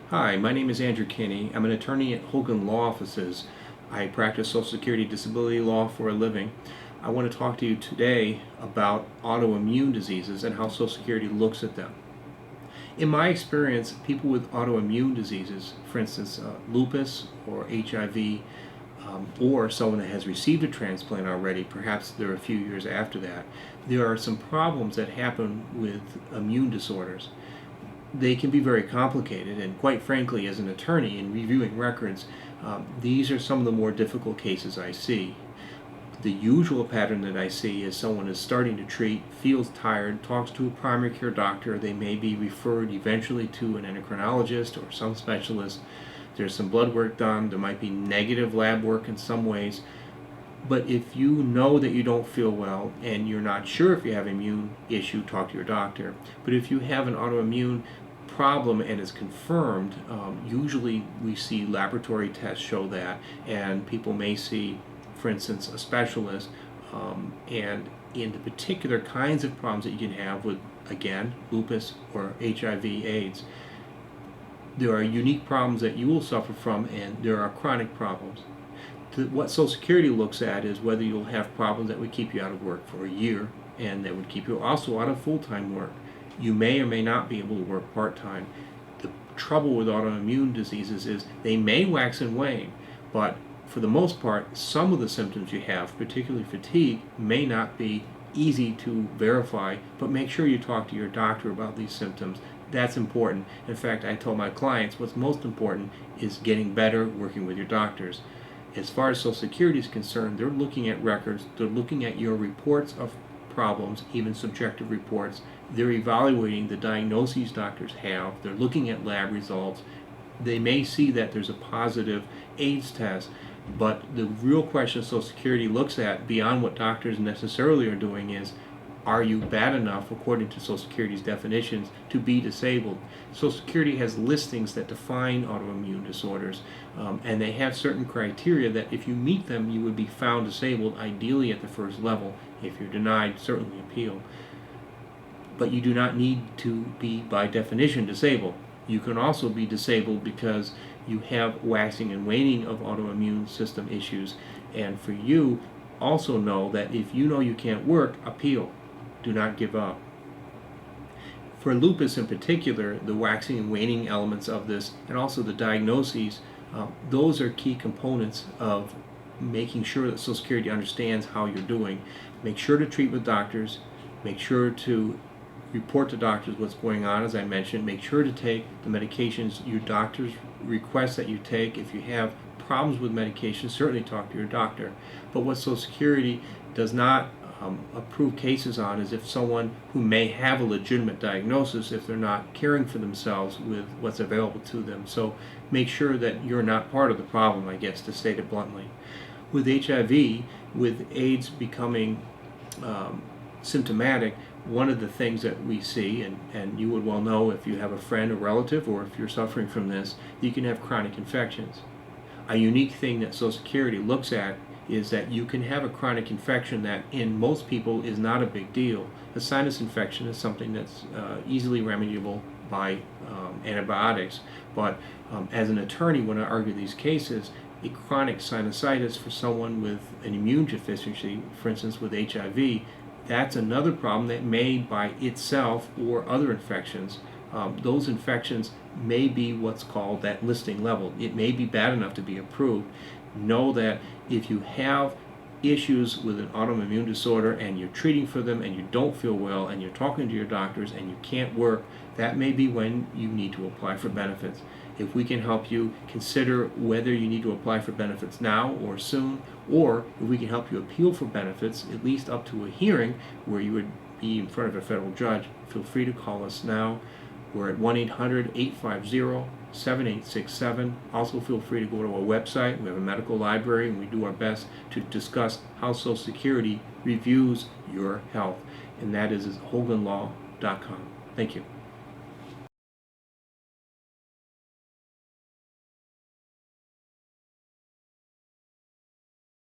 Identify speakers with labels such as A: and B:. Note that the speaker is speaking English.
A: Hi, my name is Andrew Kinney. I'm an attorney at Hoglund Law Offices. I practice Social Security disability law for a living. I want to talk to you today about autoimmune diseases and how Social Security looks at them. In my experience, people with autoimmune diseases, for instance, lupus or HIV, or someone that has received a transplant already, perhaps they're a few years after that, there are some problems that happen with immune disorders. They can be very complicated, and quite frankly, as an attorney in reviewing records, these are some of the more difficult cases I see. The usual pattern that I see is someone is starting to treat, feels tired, talks to a primary care doctor. They may be referred eventually to an endocrinologist or some specialist. There's some blood work done. There might be negative lab work in some ways. But if you know that you don't feel well and you're not sure if you have an immune issue, talk to your doctor. But if you have an autoimmune problem and it's confirmed, usually we see laboratory tests show that, and people may see, for instance, a specialist. And in the particular kinds of problems that you can have with, again, lupus or HIV/AIDS, there are unique problems that you will suffer from, and there are chronic problems. What Social Security looks at is whether you'll have problems that would keep you out of work for a year and that would keep you also out of full-time work. You may or may not be able to work part-time. The trouble with autoimmune diseases is they may wax and wane, but for the most part, some of the symptoms you have, particularly fatigue, may not be easy to verify, but make sure you talk to your doctor about these symptoms. That's important. In fact, I tell my clients what's most important is getting better, working with your doctors. As far as Social Security is concerned, they're looking at records, they're looking at your reports of problems, even subjective reports. They're evaluating the diagnoses doctors have, they're looking at lab results. They may see that there's a positive AIDS test, but the real question Social Security looks at, beyond what doctors necessarily are doing, is are you bad enough, according to Social Security's definitions, to be disabled? Social Security has listings that define autoimmune disorders, and they have certain criteria that if you meet them, you would be found disabled, ideally at the first level. If you're denied, certainly appeal. But you do not need to be, by definition, disabled. You can also be disabled because you have waxing and waning of autoimmune system issues, and for you, also know that if you know you can't work, appeal. Do not give up. For lupus in particular, the waxing and waning elements of this, and also the diagnoses, those are key components of making sure that Social Security understands how you're doing. Make sure to treat with doctors. Make sure to report to doctors what's going on, as I mentioned. Make sure to take the medications your doctors request that you take. If you have problems with medication, certainly talk to your doctor. But what Social Security does not approve cases on is if someone who may have a legitimate diagnosis, if they're not caring for themselves with what's available to them. So make sure that you're not part of the problem, I guess, to state it bluntly. With HIV, with AIDS becoming symptomatic, one of the things that we see, and you would well know if you have a friend or relative or if you're suffering from this, you can have chronic infections. A unique thing that Social Security looks at is that you can have a chronic infection that in most people is not a big deal. A sinus infection is something that's easily remediable by antibiotics, but as an attorney, when I argue these cases, a chronic sinusitis for someone with an immune deficiency, for instance with HIV, that's another problem that may by itself or other infections, those infections may be what's called that listing level. It may be bad enough to be approved. Know that if you have issues with an autoimmune disorder and you're treating for them and you don't feel well and you're talking to your doctors and you can't work, that may be when you need to apply for benefits. If we can help you, consider whether you need to apply for benefits now or soon, or if we can help you appeal for benefits, at least up to a hearing where you would be in front of a federal judge, feel free to call us now. We're at 1-800-850-7867. Also feel free to go to our website. We have a medical library and we do our best to discuss how Social Security reviews your health. And that is hoglundlaw.com. Thank you.